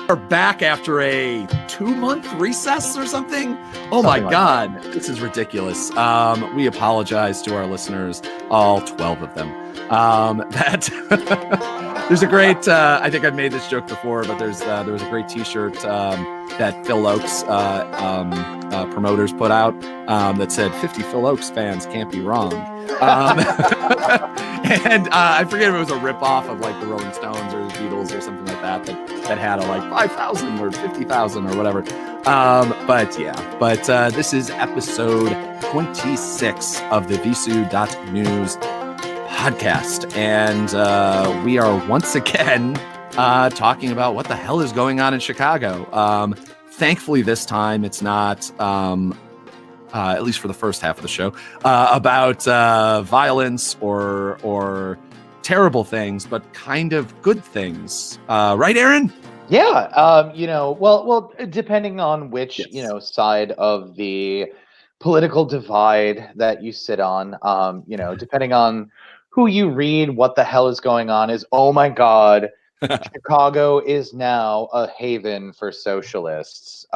are back after a 2-month recess or something. Oh my God, this is ridiculous. We apologize to our listeners, all 12 of them. There's a great, I think I've made this joke before, but there was a great t-shirt that Phil Oakes promoters put out that said 50 Phil Oakes fans can't be wrong. And I forget if it was a ripoff of like the Rolling Stones or the Beatles or something like that had a like 5,000 or 50,000 or whatever. But this is episode 26 of the VisuNews podcast, and we are once again talking about what the hell is going on in Chicago. Thankfully, this time it's not, at least for the first half of the show, about violence or terrible things, but kind of good things. Right, Aaron? Yeah. Well, depending on which, side of the political divide that you sit on, depending on who you read, what the hell is going on is, oh my God, Chicago is now a haven for socialists,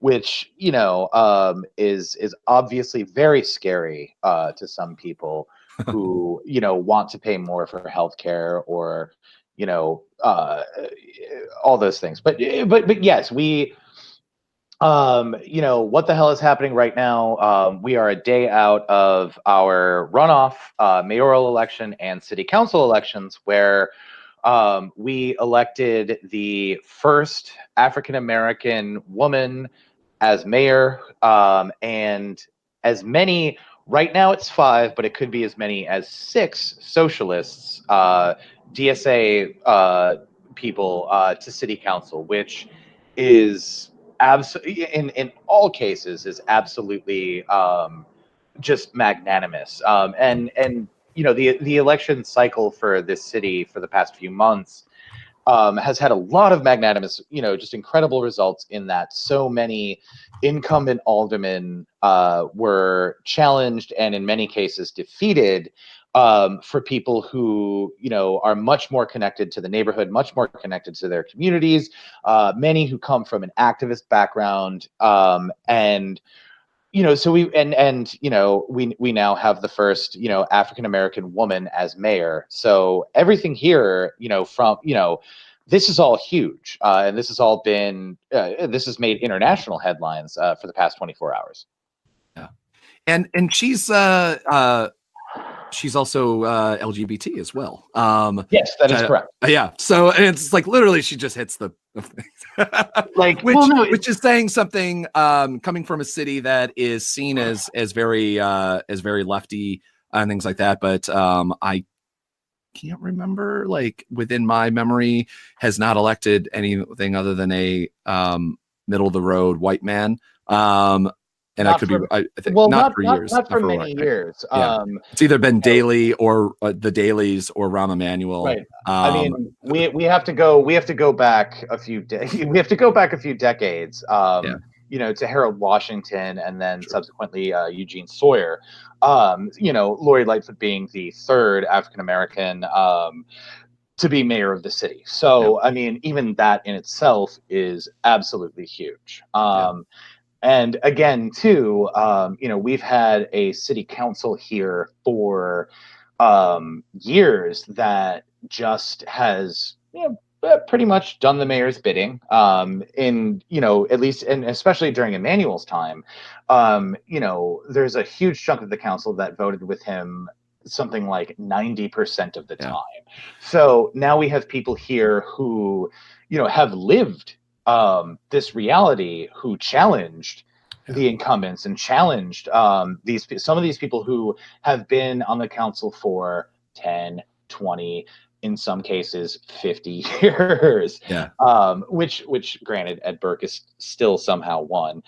which, is obviously very scary to some people who, want to pay more for healthcare or, all those things. But yes, we, what the hell is happening right now? We are a day out of our runoff mayoral election and city council elections, where we elected the first African-American woman as mayor, and as many, right now it's 5, but it could be as many as 6 socialists, DSA people to city council, which is in all cases is absolutely just magnanimous. And the election cycle for this city for the past few months has had a lot of magnanimous, just incredible results in that so many incumbent aldermen were challenged and in many cases defeated for people who, are much more connected to the neighborhood, much more connected to their communities, many who come from an activist background, and so we now have the first, African-American woman as mayor. So everything here, from, this is all huge. And this has all been, this has made international headlines for the past 24 hours. Yeah. And she's also LGBT as well. Yes, that is correct. Yeah. So it's like literally she just hits the which is saying something coming from a city that is seen as very lefty and things like that. But I can't remember, like within my memory, has not elected anything other than a middle of the road white man. And not I could for, be, I think, well, not for years. Not for many years. Yeah. It's either been Daley or the Dailies or Rahm Emanuel. Right. I mean, we have to go back a few we have to go back a few decades. To Harold Washington and then subsequently Eugene Sawyer. Lori Lightfoot being the third African American to be mayor of the city. So I mean, even that in itself is absolutely huge. And again, too, we've had a city council here for years that just has, pretty much done the mayor's bidding. At least, and especially during Emmanuel's time, there's a huge chunk of the council that voted with him something like 90% of the time. So now we have people here who, have lived this reality, who challenged the incumbents and challenged some of these people who have been on the council for 10, 20, in some cases 50 years. Which granted, Ed Burke is still somehow won,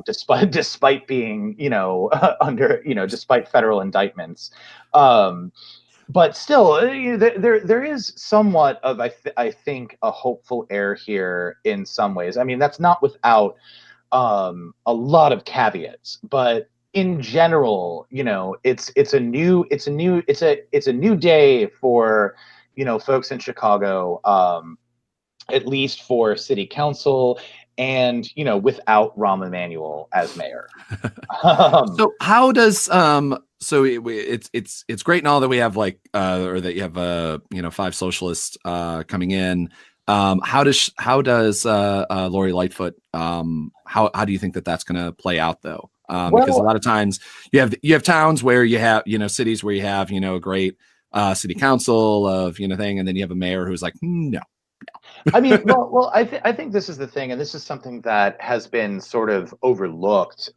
despite being, under, despite federal indictments. But still, there is somewhat of, I think, a hopeful air here in some ways. I mean, that's not without a lot of caveats, but in general, it's a new day for, folks in Chicago, at least for city council, and without Rahm Emanuel as mayor. So how does so it's great and all that we have like or that you have 5 socialists coming in. How does Lori Lightfoot how do you think that that's going to play out though? Because a lot of times you have towns where you have cities where you have a great city council of thing, and then you have a mayor who's like no. I mean, well, I think this is the thing, and this is something that has been sort of overlooked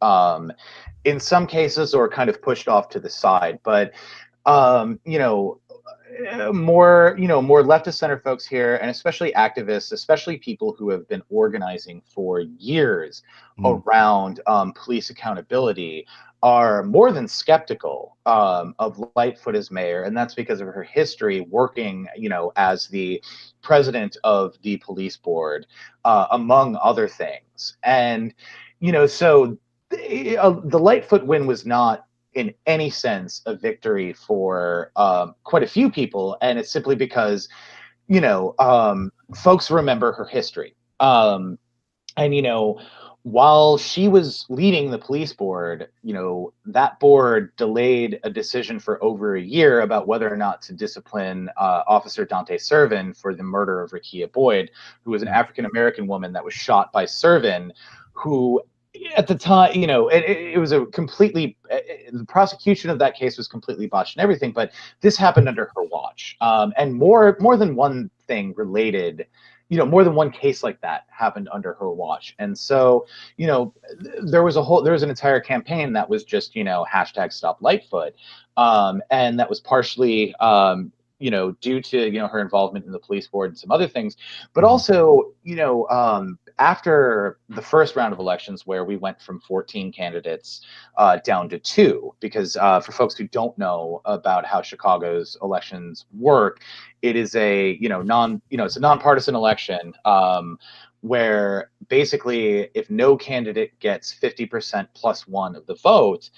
in some cases, or kind of pushed off to the side. But more left of center folks here, and especially activists, especially people who have been organizing for years around police accountability, are more than skeptical of Lightfoot as mayor, and that's because of her history working, as the president of the police board, among other things. And so the Lightfoot win was not in any sense a victory for quite a few people, and it's simply because folks remember her history. And while she was leading the police board, that board delayed a decision for over a year about whether or not to discipline Officer Dante Servin for the murder of Rekia Boyd, who was an African American woman that was shot by Servin, who at the time, it was a completely, the prosecution of that case was completely botched and everything, but this happened under her watch. And more than one thing related, more than one case like that happened under her watch. And so, there was an entire campaign that was just, hashtag Stop Lightfoot. And that was partially, due to, her involvement in the police board and some other things, but also, after the first round of elections, where we went from 14 candidates down to 2, because for folks who don't know about how Chicago's elections work, it is a it's a nonpartisan election where basically if no candidate gets 50% plus 1 of the vote,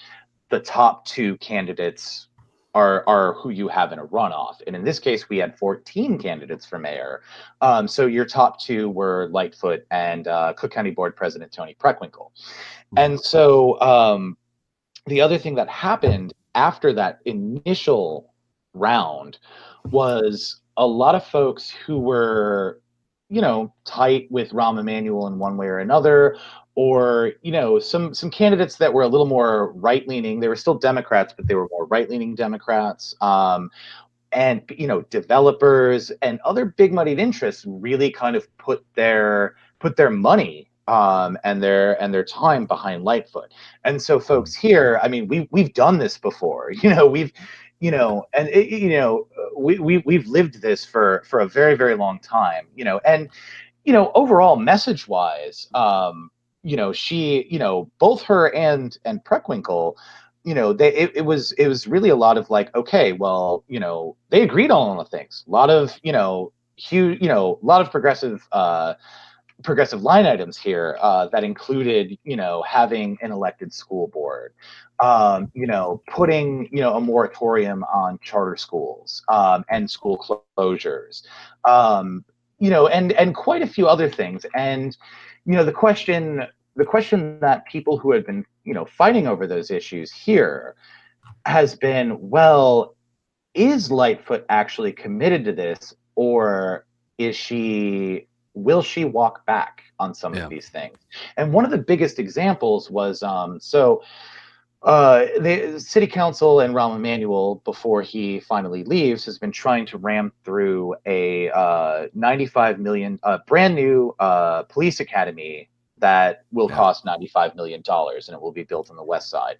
the top 2 candidates are who you have in a runoff. And in this case, we had 14 candidates for mayor. So your top 2 were Lightfoot and Cook County Board President Tony Preckwinkle. And so the other thing that happened after that initial round was a lot of folks who were, tight with Rahm Emanuel in one way or another, or some candidates that were a little more right-leaning. They were still Democrats, but they were more right-leaning Democrats, and developers and other big moneyed interests really kind of put their money and their time behind Lightfoot. And so folks here, I mean, we've done this before. We've we've lived this for a very, very long time. And overall, message wise, she, both her and Preckwinkle, it was really a lot of like, okay, well, they agreed on all the things. A lot of, huge, a lot of progressive line items here that included, having an elected school board, putting, a moratorium on charter schools and school closures, and quite a few other things. And, the question that people who had been, fighting over those issues here has been, well, is Lightfoot actually committed to this, or will she walk back on some of these things? And one of the biggest examples was the city council and Rahm Emanuel, before he finally leaves, has been trying to ram through a $95 million brand new police academy that will cost $95 million, and it will be built on the west side.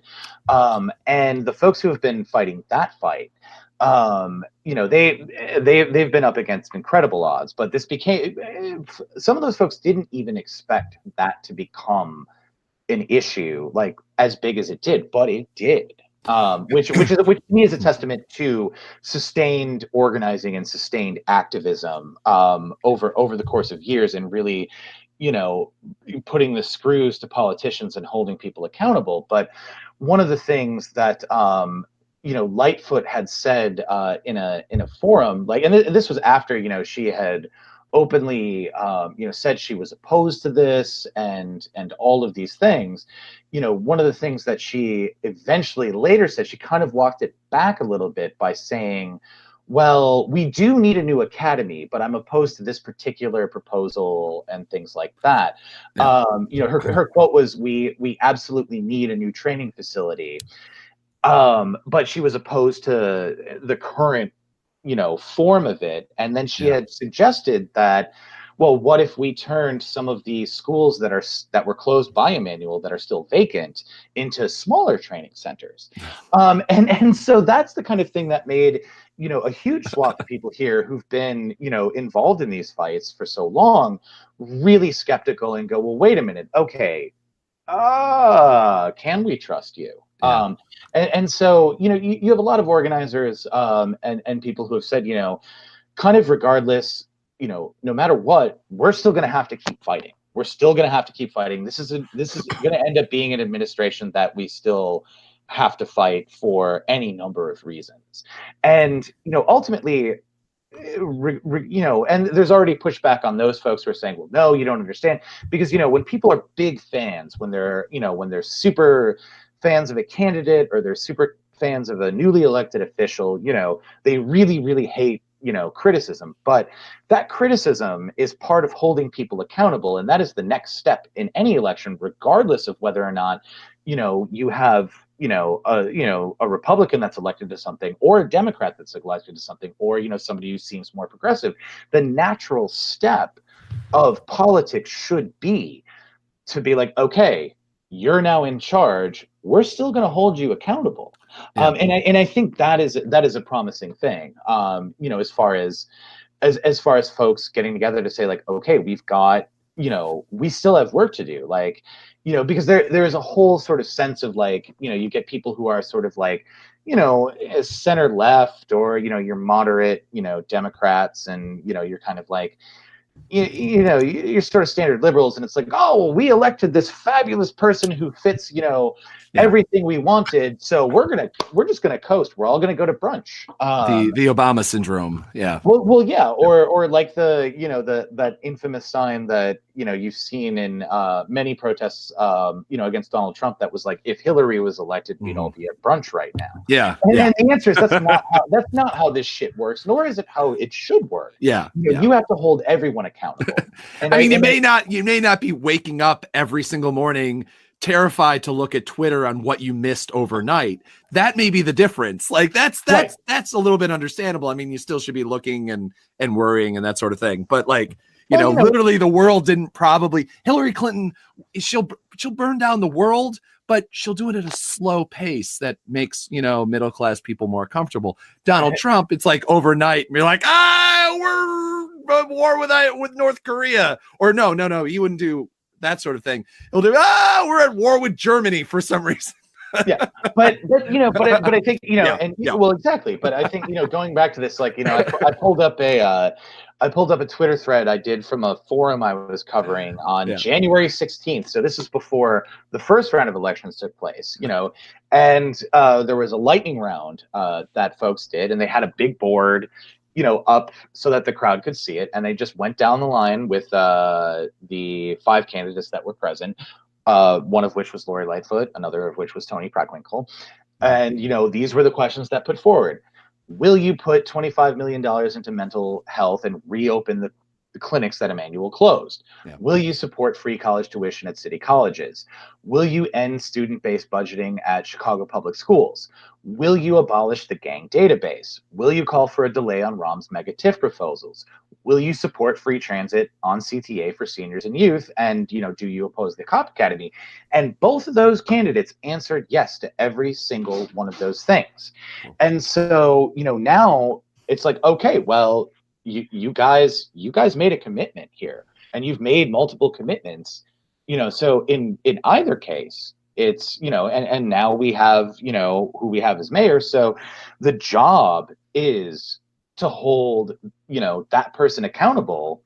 And the folks who have been fighting that fight, they've been up against incredible odds, but this became, some of those folks didn't even expect that to become an issue like as big as it did, but it did. Which to me is a testament to sustained organizing and sustained activism over the course of years, and really, putting the screws to politicians and holding people accountable. But one of the things that Lightfoot had said in a forum, like, and this was after she had openly, said she was opposed to this and all of these things. One of the things that she eventually later said, she kind of walked it back a little bit by saying, well, we do need a new academy, but I'm opposed to this particular proposal and things like that. Yeah. Her quote was, we absolutely need a new training facility. But she was opposed to the current, form of it. And then she had suggested that, well, what if we turned some of the schools that were closed by Emmanuel that are still vacant into smaller training centers? And so that's the kind of thing that made, a huge swath of people here who've been, involved in these fights for so long, really skeptical and go, well, wait a minute, okay, can we trust you? Yeah. And so, you have a lot of organizers and people who have said, kind of regardless, no matter what, we're still going to have to keep fighting. We're still going to have to keep fighting. This is going to end up being an administration that we still have to fight for any number of reasons. And, ultimately, and there's already pushback on those folks who are saying, well, no, you don't understand. Because, when people are big fans, when they're super fans of a candidate or they're super fans of a newly elected official, they really, really hate, criticism. But that criticism is part of holding people accountable. And that is the next step in any election, regardless of whether or not, you have, a Republican that's elected to something, or a Democrat that's elected to something, or, somebody who seems more progressive. The natural step of politics should be to be like, okay, you're now in charge. We're still going to hold you accountable. Yeah. And I think that is a promising thing. As far as folks getting together to say like, okay, we've got, we still have work to do. Like, because there is a whole sort of sense of like, you get people who are sort of like, center left, or, you're moderate, Democrats, and, you're kind of like, you're sort of standard liberals, and it's like, oh, well, we elected this fabulous person who fits, everything we wanted, so we're just gonna coast. We're all gonna go to brunch. The Obama syndrome. Yeah. Well, yeah, or like that infamous sign that you've seen in many protests, against Donald Trump, that was like, if Hillary was elected, we'd all be at brunch right now. Yeah. And the answer is that's not how this shit works, nor is it how it should work. Yeah. You have to hold everyone accountable. And I mean, you may not be waking up every single morning terrified to look at Twitter on what you missed overnight. That may be the difference. Like that's Right. That's a little bit understandable. I mean, you still should be looking and worrying and that sort of thing. But like, literally the world didn't probably. Hillary Clinton, she'll burn down the world, but she'll do it at a slow pace that makes, middle class people more comfortable. Donald Trump, it's like overnight, and you're like, we're at war with North Korea, or no, he wouldn't do that sort of thing. He'll do, we're at war with Germany for some reason. Yeah, but I think well, exactly. But I think going back to this, like I pulled up a Twitter thread I did from a forum I was covering on January 16th. So this is before the first round of elections took place. And there was a lightning round that folks did, and they had a big board, up so that the crowd could see it, and they just went down the line with the 5 candidates that were present. One of which was Lori Lightfoot, another of which was Tony Preckwinkle. And, these were the questions that put forward. Will you put $25 million into mental health and reopen the clinics that Emmanuel closed? Yeah. Will you support free college tuition at city colleges? Will you end student-based budgeting at Chicago public schools? Will you abolish the gang database? Will you call for a delay on Rahm's mega TIF proposals? Will you support free transit on CTA for seniors and youth? And, do you oppose the Cop Academy? And both of those candidates answered yes to every single one of those things. And so, now it's like, okay, well, you guys made a commitment here, and you've made multiple commitments, so in either case, it's, and now we have, who we have as mayor. So the job is to hold, that person accountable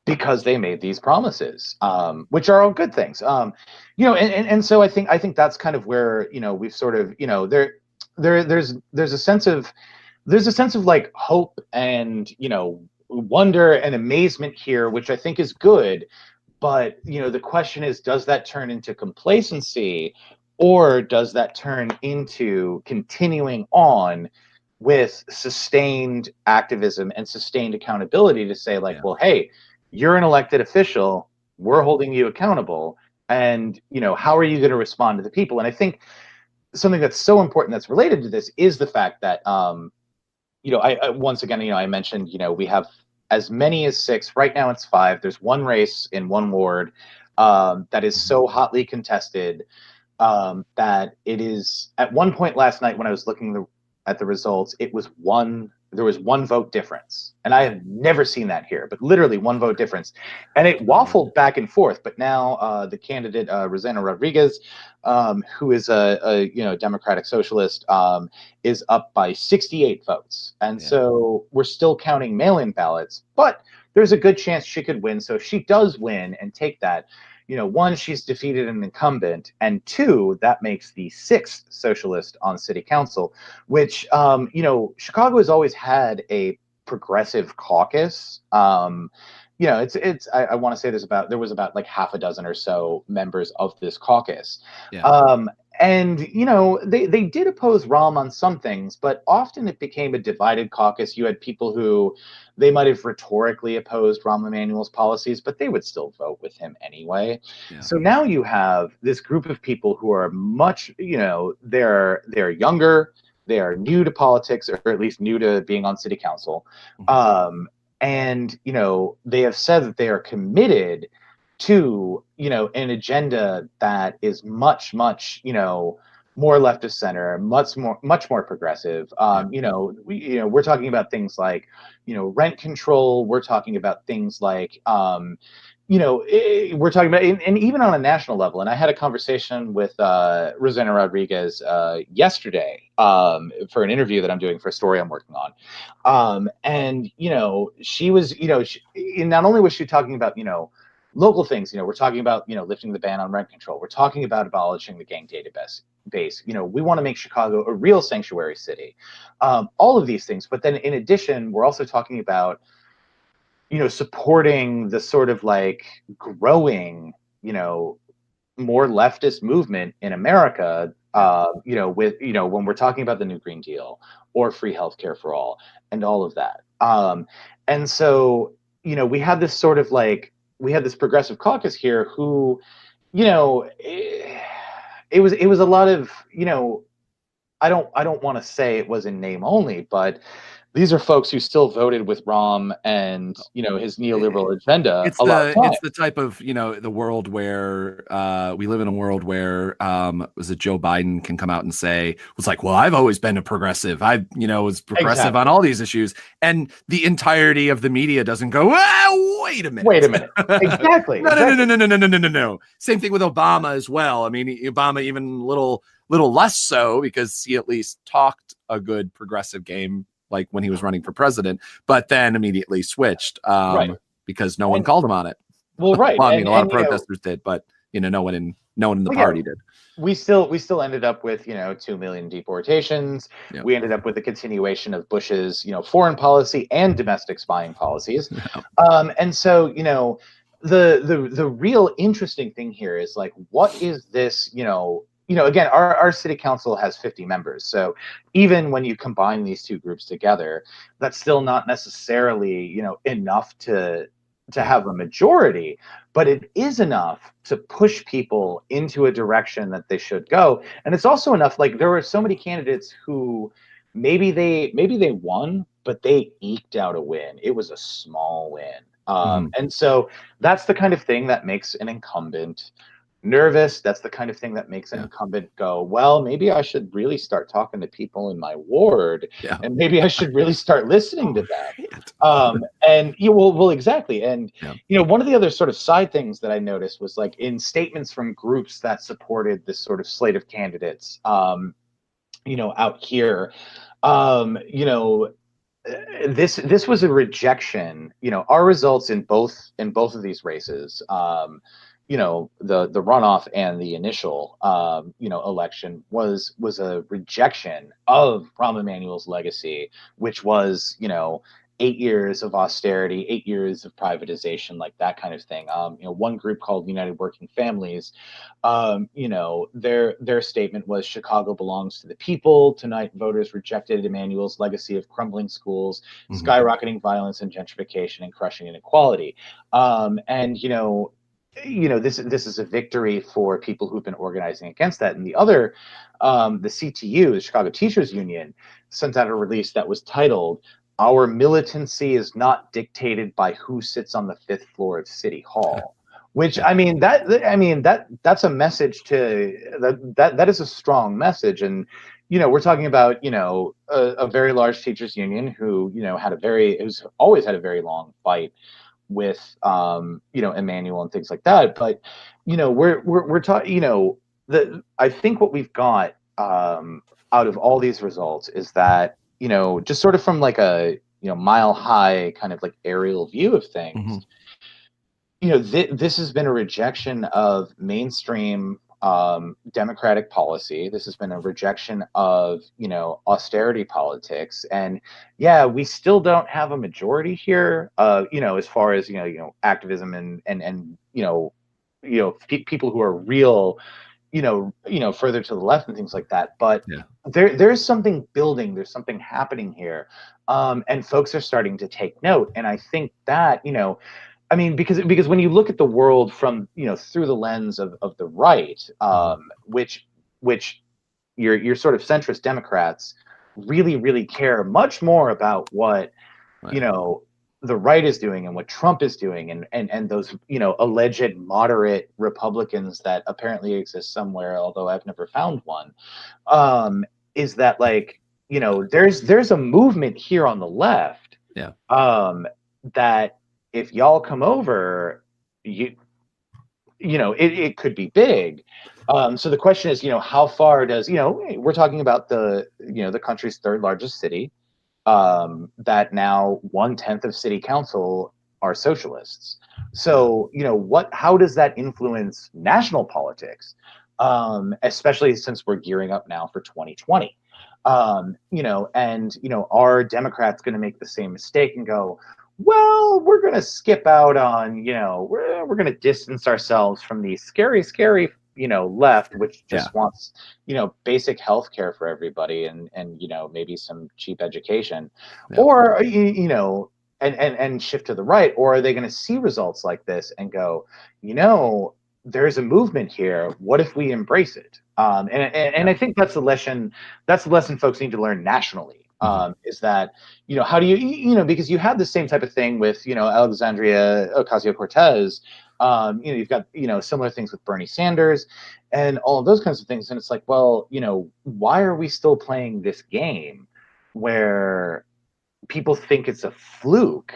because they made these promises, which are all good things. And so I think that's kind of where, we've sort of, there's a sense of like hope and, wonder and amazement here, which I think is good. But, the question is, does that turn into complacency, or does that turn into continuing on with sustained activism and sustained accountability to say, like, well, hey, you're an elected official, we're holding you accountable, and, how are you going to respond to the people? And I think something that's so important that's related to this is the fact that, I once again, I mentioned, we have as many as 6. Right now it's 5. There's one race in one ward that is so hotly contested that it is, at one point last night when I was looking at the results, there was one vote difference. And I have never seen that here, but literally one vote difference. And it waffled back and forth. But now the candidate, Rosanna Rodriguez, who is a Democratic Socialist, is up by 68 votes. And so we're still counting mail-in ballots, but there's a good chance she could win. So if she does win and take that, one, she's defeated an incumbent, and 2, that makes the 6th socialist on city council, which, Chicago has always had a progressive caucus. I want to say there was about like half a dozen or so members of this caucus. And, they did oppose Rahm on some things, but often it became a divided caucus. You had people who they might have rhetorically opposed Rahm Emanuel's policies, but they would still vote with him anyway. So now you have this group of people who are much, they're younger, they are new to politics, or at least new to being on city council. And, they have said that they are committed to, an agenda that is much, much, more left of center, much more progressive. We're talking about things like, rent control. We're talking about things like, we're talking about, and even on a national level. And I had a conversation with Rosanna Rodriguez yesterday for an interview that I'm doing for a story I'm working on. And, she was, not only was she talking about, local things, we're talking about, lifting the ban on rent control. We're talking about abolishing the gang database. We want to make Chicago a real sanctuary city. All of these things. But then in addition, we're also talking about, supporting the sort of like growing, more leftist movement in America, with, when we're talking about the New Green Deal or free healthcare for all and all of that. And so, we have this sort of like, we had this progressive caucus here who, it was a lot of, I don't want to say it was in name only, but these are folks who still voted with Rahm and, his neoliberal agenda It's the type of, the world where we live in a world where was it Joe Biden can come out and say, was like, well, I've always been a progressive. I, was progressive on all these issues. And the entirety of the media doesn't go, wait a minute. Exactly. No. Same thing with Obama as well. I mean, Obama even little less so, because he at least talked a good progressive game, like when he was running for president, but then immediately switched because no one called him on it. Well, right. Well, I mean, a lot of protesters did, but no one in the party did. We still ended up with 2 million deportations. We ended up with a continuation of Bush's foreign policy and domestic spying policies. And so the real interesting thing here is like, what is this again, our city council has 50 members. So even when you combine these two groups together, that's still not necessarily, enough to have a majority, but it is enough to push people into a direction that they should go. And it's also enough, like there were so many candidates who maybe they won, but they eked out a win. It was a small win. And so that's the kind of thing that makes an incumbent nervous. That's the kind of thing that makes an incumbent go, well, maybe I should really start talking to people in my ward, and maybe I should really start listening to them. And well, exactly. And one of the other sort of side things that I noticed was like in statements from groups that supported this sort of slate of candidates, out here, this was a rejection. Our results in both of these races, the runoff and the initial, election was a rejection of Rahm Emanuel's legacy, which was, 8 years of austerity, 8 years of privatization, like that kind of thing. One group called United Working Families, their statement was Chicago belongs to the people. Tonight, voters rejected Emmanuel's legacy of crumbling schools, skyrocketing violence and gentrification, and crushing inequality. This is a victory for people who've been organizing against that. And the other, the CTU, the Chicago Teachers Union, sent out a release that was titled, "Our militancy is not dictated by who sits on the 5th floor of City Hall." Which, that's a message that is a strong message. And we're talking about a very large teachers union who who's always had a very long fight with Emmanuel and things like that. But we're talking, I think what we've got out of all these results is that just sort of from like a mile high kind of like aerial view of things, this has been a rejection of mainstream democratic policy. This has been a rejection of austerity politics. And yeah, we still don't have a majority here, as far as activism and people who are real further to the left and things like that. But there's something building, there's something happening here, and folks are starting to take note. And I think that because when you look at the world from through the lens of the right, which your sort of centrist Democrats really care much more about what the right is doing and what Trump is doing, and those alleged moderate Republicans that apparently exist somewhere, although I've never found one, is that there's a movement here on the left, that if y'all come over, it could be big. So the question is, how far does we're talking about the country's 3rd largest city, that now 1/10 of city council are socialists. So how does that influence national politics, especially since we're gearing up now for 2020? Are Democrats going to make the same mistake and go, well, we're going to skip out on, we're going to distance ourselves from the scary left, which just wants, basic health care for everybody and maybe some cheap education, or, and shift to the right? Or are they going to see results like this and go, there's a movement here. What if we embrace it? And I think that's the lesson folks need to learn nationally. Is that, how do you, because you have the same type of thing with, Alexandria Ocasio-Cortez. You've got, similar things with Bernie Sanders and all of those kinds of things. And it's like, well, why are we still playing this game where people think it's a fluke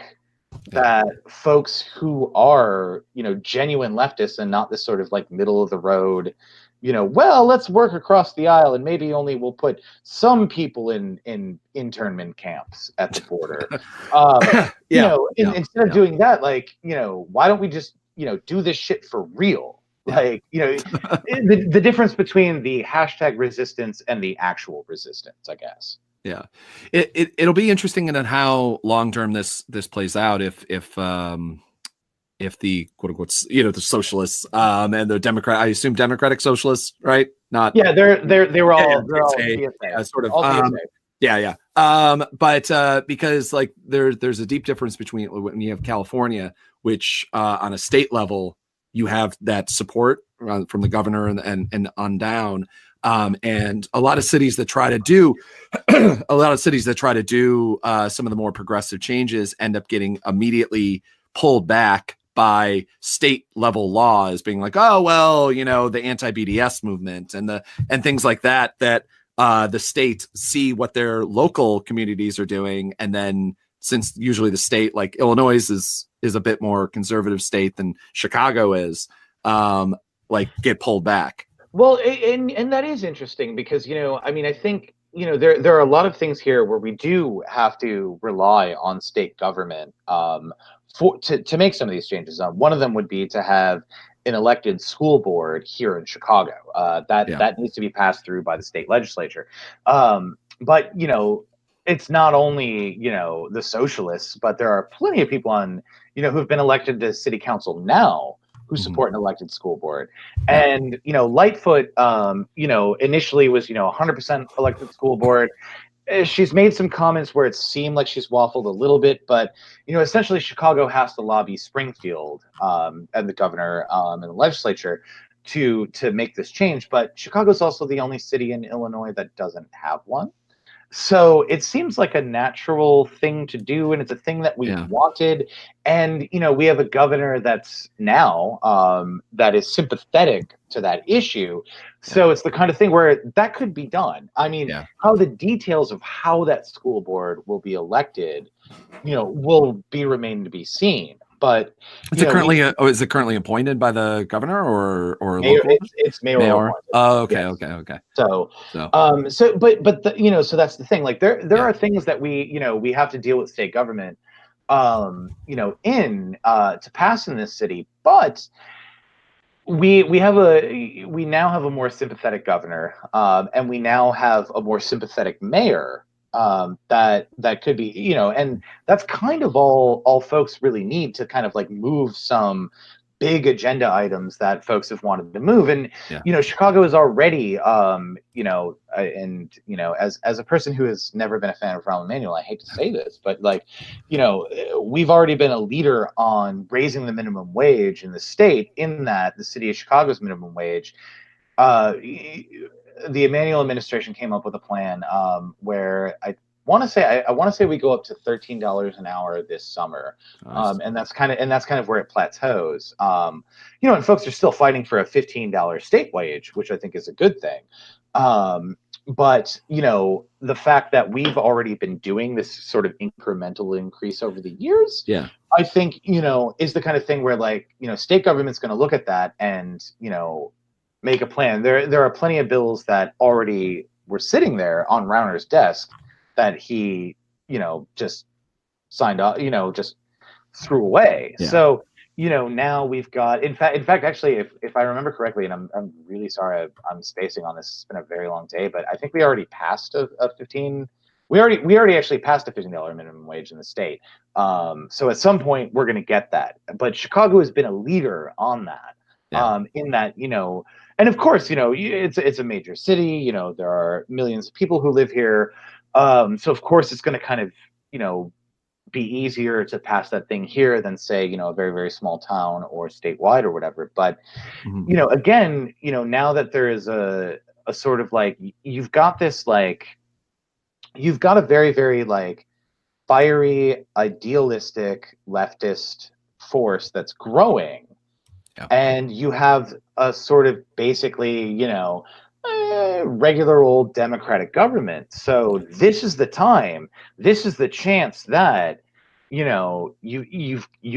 that folks who are, genuine leftists and not this sort of like middle of the road, well, let's work across the aisle and maybe only we'll put some people in internment camps at the border. Instead of doing that, why don't we just, do this shit for real? The difference between the hashtag resistance and the actual resistance, I guess. Yeah, it'll be interesting in how long term this plays out. If the quote unquote the socialists and the Democrat, I assume Democratic Socialists, right? Not they were all sort of but because there's a deep difference between when you have California, which on a state level you have that support from the governor and on down. And a lot of cities that try to do some of the more progressive changes end up getting immediately pulled back by state level laws, being like, oh, well, the anti-BDS movement and things like that the state see what their local communities are doing. And then since usually the state like Illinois is a bit more conservative state than Chicago is, get pulled back. Well, and that is interesting because, I think, there are a lot of things here where we do have to rely on state government to make some of these changes. One of them would be to have an elected school board here in Chicago. That needs to be passed through by the state legislature. But, it's not only, the socialists, but there are plenty of people on, who've been elected to city council now who support an elected school board. And, Lightfoot, initially was, 100% elected school board. She's made some comments where it seemed like she's waffled a little bit, but, essentially Chicago has to lobby Springfield and the governor and the legislature to make this change. But Chicago's also the only city in Illinois that doesn't have one. So it seems like a natural thing to do, and it's a thing that we wanted. And, we have a governor that's now that is sympathetic to that issue. So it's the kind of thing where that could be done. I mean, how the details of how that school board will be elected, will be remain to be seen. But is it currently appointed by the governor or mayor, local? It's mayoral. Oh, okay, yes. okay. So that's the thing. Like there are things that we have to deal with state government, to pass in this city, but we now have a more sympathetic governor, and we now have a more sympathetic mayor. That could be, and that's kind of all folks really need to kind of like move some big agenda items that folks have wanted to move. And Chicago is already as a person who has never been a fan of Rahm Emanuel, I hate to say this, but we've already been a leader on raising the minimum wage in the state, in that the city of Chicago's minimum wage, the Emanuel administration came up with a plan where I want to say we go up to $13 an hour this summer, and that's kind of where it plateaus. And folks are still fighting for a $15 state wage, which I think is a good thing. But the fact that we've already been doing this sort of incremental increase over the years, I think is the kind of thing where state government's going to look at that and make a plan. There are plenty of bills that already were sitting there on Rauner's desk that he, just signed off, just threw away. Yeah. So, now we've got, in fact, actually, if I remember correctly, and I'm really sorry I'm spacing on this, it's been a very long day, but I think we already passed we already actually passed a $15 minimum wage in the state. So at some point we're going to get that, but Chicago has been a leader on that. In that, and of course, it's a major city, there are millions of people who live here. So of course it's going to kind of, be easier to pass that thing here than say, a very, very small town or statewide or whatever. But, again, now that there is a sort of you've got a very, very fiery, idealistic leftist force that's growing. And you have a sort of basically, regular old Democratic government. So this is the time. This is the chance that, you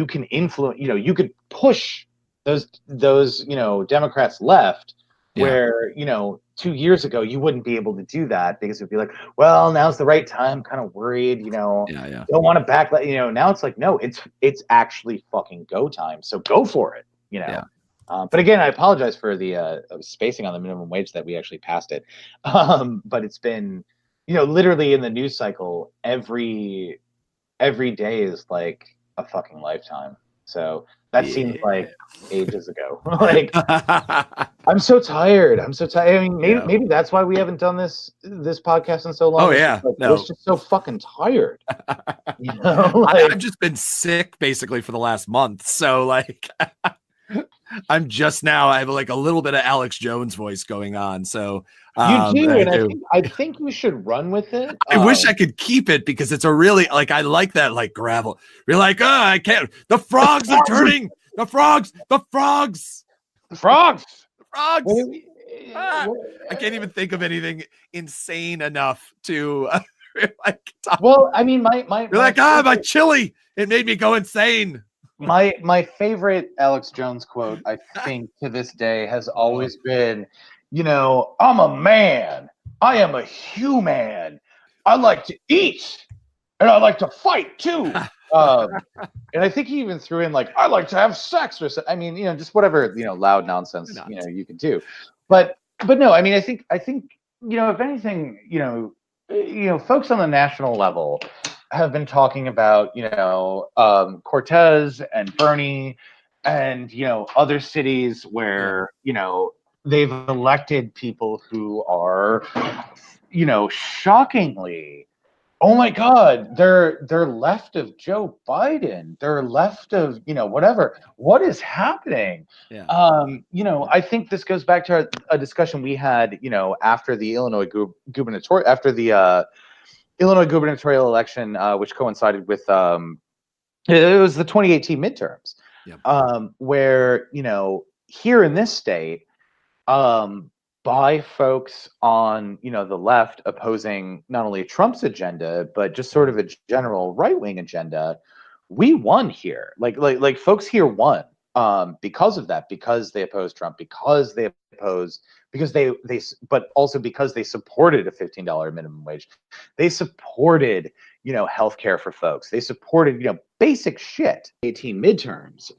can influence. You could push those Democrats left, where 2 years ago you wouldn't be able to do that because it'd be like, well, now's the right time. Kind of worried, don't want to back. Now it's like, no, it's actually fucking go time. So go for it. But again, I apologize for the spacing on the minimum wage that we actually passed it. But it's been, literally in the news cycle, every day is like a fucking lifetime. So that seems like ages ago. I'm so tired. I mean, maybe that's why we haven't done this podcast in so long. Oh yeah, I was just so fucking tired. I've just been sick basically for the last month. So I'm just now, I have a little bit of Alex Jones voice going on. So you do, and I think you should run with it. I wish I could keep it because it's a really I like that gravel. You're like, I can't. The frogs are turning. The frogs. I can't even think of anything insane enough to talk. Well, I mean, my you're like, my chili. It made me go insane. My favorite Alex Jones quote, I think, to this day has always been, I'm a man. I am a human. I like to eat, and I like to fight too. And I think he even threw in I like to have sex or something. I mean, just whatever loud nonsense you can do. But no, I mean, I think if anything, folks on the national level have been talking about, Cortez and Bernie and, other cities where, they've elected people who are, shockingly, oh my God, they're left of Joe Biden. They're left of, whatever. What is happening? Yeah. I think this goes back to a discussion we had, after the Illinois gubernatorial election, which coincided with it was the 2018 midterms, where here in this state, by folks on the left opposing not only Trump's agenda but just sort of a general right-wing agenda, we won here. Like folks here won because of that, because they opposed Trump, because they but also because they supported a $15 minimum wage. They supported healthcare for folks. They supported basic shit. 18 midterms.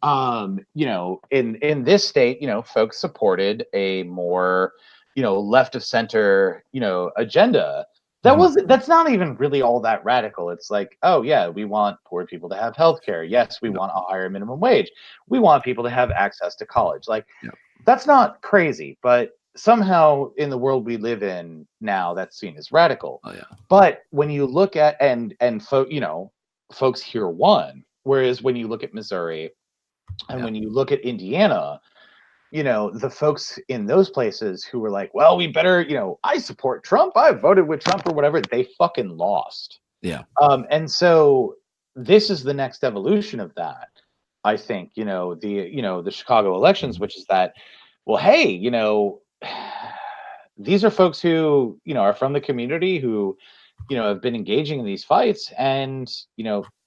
In this state, folks supported a more left of center agenda. That's not even really all that radical. It's like, oh yeah, we want poor people to have healthcare. Yes, we want a higher minimum wage. We want people to have access to college. That's not crazy, but somehow in the world we live in now, that's seen as radical. Oh, yeah. But when you look at folks here won, whereas when you look at Missouri and when you look at Indiana, the folks in those places who were like, well, we better, I support Trump, I voted with Trump or whatever, they fucking lost. Yeah. And so this is the next evolution of that. I think, the Chicago elections, which is that, well, hey, these are folks who, are from the community who, have been engaging in these fights and,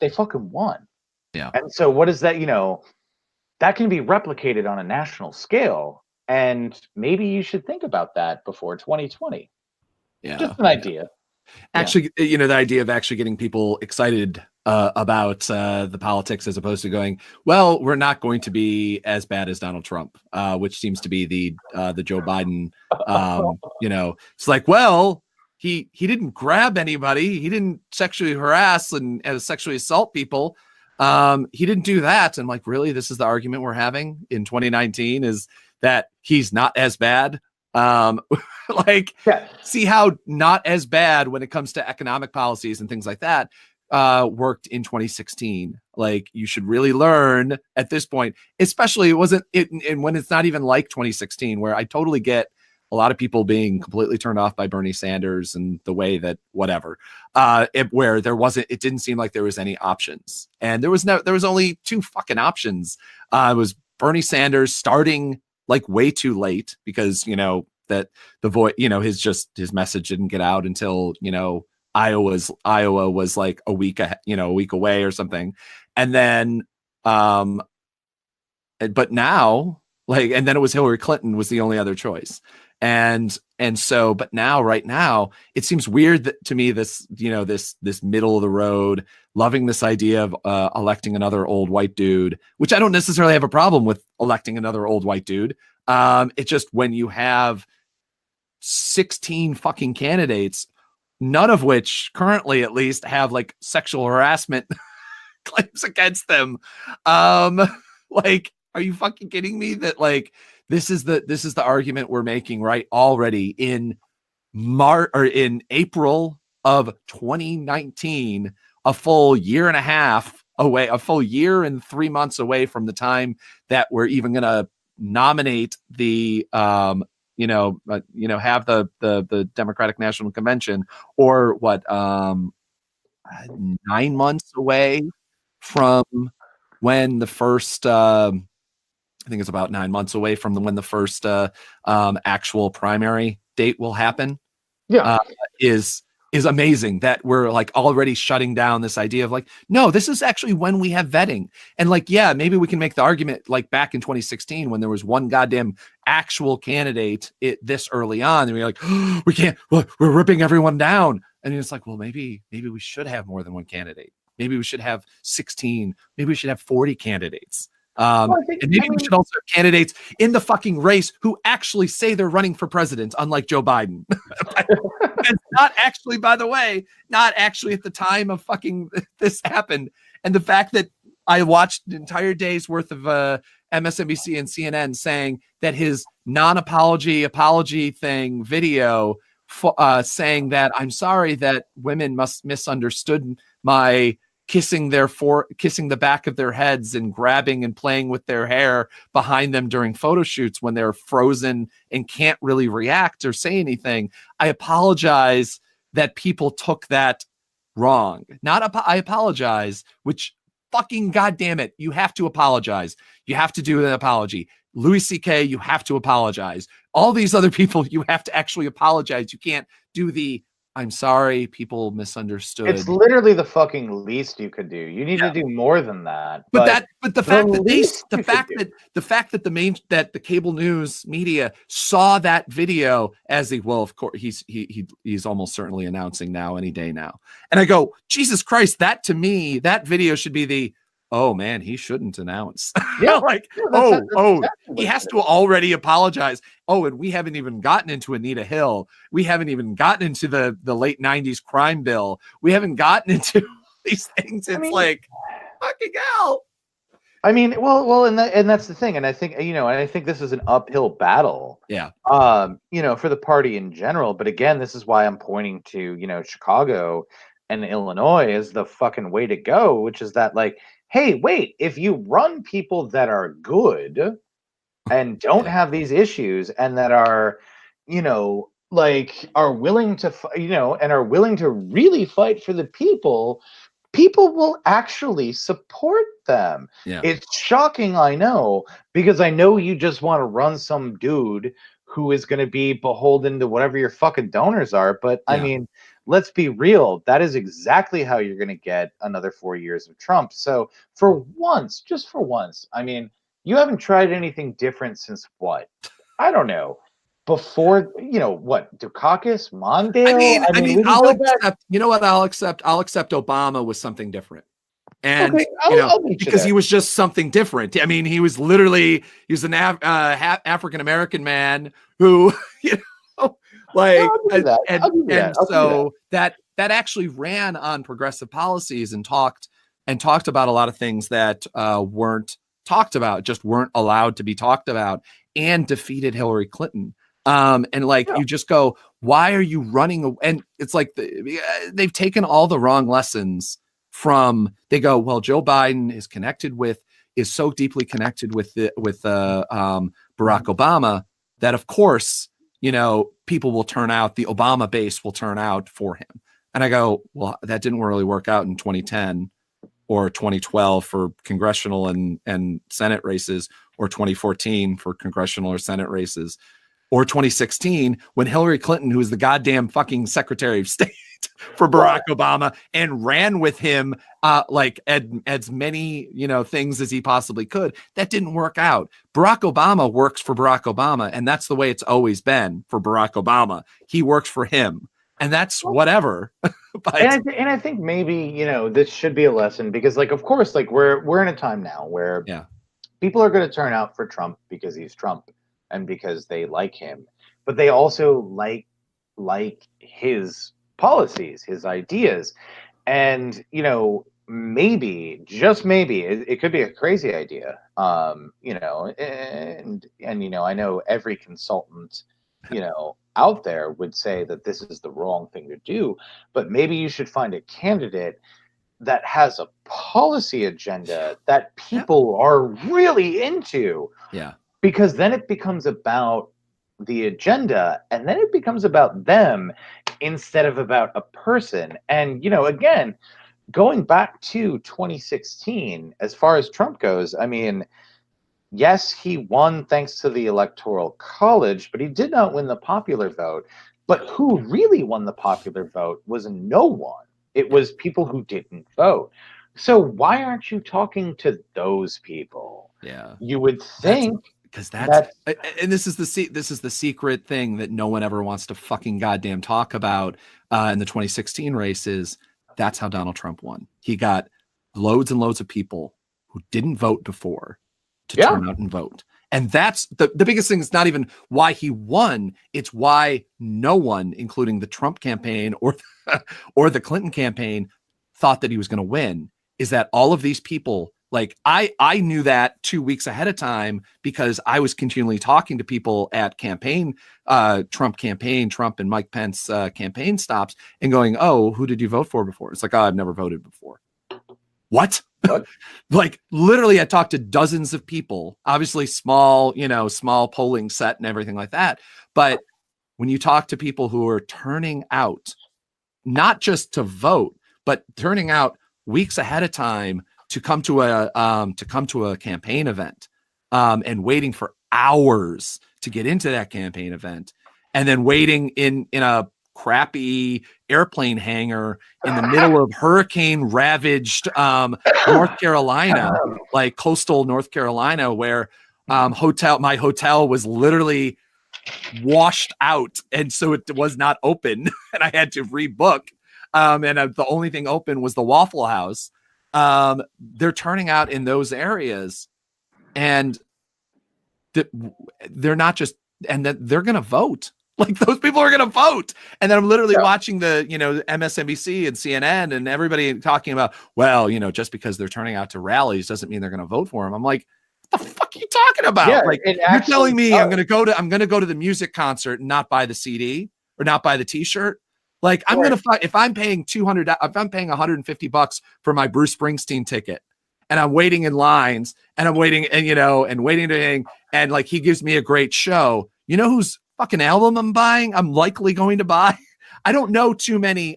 they fucking won. Yeah. And so what is that, that can be replicated on a national scale. And maybe you should think about that before 2020. Yeah. Just an idea. Actually, the idea of actually getting people excited about the politics as opposed to going, well, we're not going to be as bad as Donald Trump, which seems to be the Joe Biden. It's like, well, he didn't grab anybody. He didn't sexually harass and sexually assault people. He didn't do that. And like, really, this is the argument we're having in 2019 is that he's not as bad. See how not as bad when it comes to economic policies and things like that worked in 2016. Like, you should really learn at this point, especially and when it's not even like 2016, where I totally get a lot of people being completely turned off by Bernie Sanders and the way that whatever, where it didn't seem like there was any options. And there was only two fucking options. It was Bernie Sanders starting like way too late because, that the voice, his message didn't get out until, Iowa was like a week away or something. And then, but now and then it was Hillary Clinton was the only other choice. But now, right now, it seems weird to me, this middle of the road, loving this idea of electing another old white dude, which I don't necessarily have a problem with electing another old white dude. It's just when you have 16 fucking candidates, none of which currently at least have like sexual harassment claims against them. Are you fucking kidding me that this is the argument we're making right already in April of 2019, a full year and a half away, a full year and 3 months away from the time that we're even going to nominate the have the Democratic National Convention, or 9 months away from when the first I think it's about 9 months away from when the first actual primary date will happen. Yeah, is amazing that we're like already shutting down this idea of like, no, this is actually when we have vetting. And like, yeah, maybe we can make the argument like back in 2016 when there was one goddamn actual candidate this early on, and we're like, oh, we can't, we're ripping everyone down. And it's like, well, maybe we should have more than one candidate. Maybe we should have 16. Maybe we should have 40 candidates. And maybe we should also have candidates in the fucking race who actually say they're running for president, unlike Joe Biden. it's not actually, by the way, not actually at the time of fucking this happened. And the fact that I watched an entire day's worth of MSNBC and CNN saying that his apology thing video saying that I'm sorry that women must misunderstood my kissing the back of their heads and grabbing and playing with their hair behind them during photo shoots when they're frozen and can't really react or say anything. I apologize that people took that wrong. I apologize, which fucking goddamn it, you have to apologize. You have to do an apology. Louis C.K., you have to apologize. All these other people, you have to actually apologize. You can't do the I'm sorry, people misunderstood. It's literally the fucking least you could do. You need to do more than that. But the fact that the cable news media saw that video as of course he's almost certainly announcing now any day now. And I go, Jesus Christ, that to me, that video should be oh man, he shouldn't announce. Yeah, he has to already apologize. Oh, and we haven't even gotten into Anita Hill. We haven't even gotten into the late 90s crime bill. We haven't gotten into these things. It's fucking hell. I mean, well, and that's the thing. And I think, I think this is an uphill battle. Yeah. For the party in general. But again, this is why I'm pointing to, Chicago and Illinois as the fucking way to go, which is that hey, wait, if you run people that are good and don't have these issues and that are, are willing to, and are willing to really fight for the people will actually support them. Yeah. It's shocking, I know, because I know you just want to run some dude who is going to be beholden to whatever your fucking donors are. But I mean, let's be real. That is exactly how you're going to get another 4 years of Trump. So just for once, I mean, you haven't tried anything different since what? I don't know. Before, what? Dukakis, Mondale? I mean, I'll accept. You know what? I'll accept Obama was something different. And because he was just something different. I mean, he was an African American man who, that actually ran on progressive policies and talked about a lot of things that weren't talked about, just weren't allowed to be talked about, and defeated Hillary Clinton. You just go, why are you running? And it's like they've taken all the wrong lessons they go, well, Joe Biden is so deeply connected with Barack Obama that of course, people will turn out, the Obama base will turn out for him. And I go, well, that didn't really work out in 2010 or 2012 for congressional and Senate races, or 2014 for congressional or Senate races, or 2016 when Hillary Clinton, who was the goddamn fucking Secretary of State for Barack Obama and ran with him as many things as he possibly could, that didn't work out. Barack Obama works for Barack Obama, and that's the way it's always been for Barack Obama. He works for him, and that's whatever. And I think maybe this should be a lesson, because of course we're in a time now where people are going to turn out for Trump because he's Trump and because they like him, but they also like his policies, his ideas. And maybe, just maybe, it could be a crazy idea, and I know every consultant out there would say that this is the wrong thing to do, but maybe you should find a candidate that has a policy agenda that people are really into, because then it becomes about the agenda, and then it becomes about them instead of about a person. And again, going back to 2016, as far as Trump goes, I mean, yes, he won thanks to the Electoral College, but he did not win the popular vote. But who really won the popular vote was no one. It was people who didn't vote. So why aren't you talking to those people? Yeah, you would think. Because and this is the secret thing that no one ever wants to fucking goddamn talk about in the 2016 races. That's how Donald Trump won. He got loads and loads of people who didn't vote before to turn out and vote. And that's the biggest thing. Is not even why he won. It's why no one, including the Trump campaign or the Clinton campaign, thought that he was going to win. Is that all of these people, like I knew that 2 weeks ahead of time because I was continually talking to people at Trump and Mike Pence campaign stops and going, oh, who did you vote for before? It's like, oh, I've never voted before. What? Like literally I talked to dozens of people, obviously small polling set and everything like that. But when you talk to people who are turning out, not just to vote, but turning out weeks ahead of time to come to a campaign event, and waiting for hours to get into that campaign event, and then waiting in a crappy airplane hangar in the middle of hurricane ravaged North Carolina, like coastal North Carolina, where my hotel was literally washed out, and so it was not open, and I had to rebook. And the only thing open was the Waffle House. They're turning out in those areas, and they're not just, and that they're going to vote. Like those people are going to vote. And then I'm literally watching the, MSNBC and CNN and everybody talking about, well, just because they're turning out to rallies doesn't mean they're going to vote for him. I'm like, what the fuck are you talking about? Yeah, like you're telling me I'm going to go to the music concert and not buy the CD or not buy the t-shirt. Like I'm going to find, if I'm paying $150 for my Bruce Springsteen ticket and I'm waiting in lines and I'm waiting and waiting and like he gives me a great show, who's fucking album I'm buying, I'm likely going to buy. I don't know too many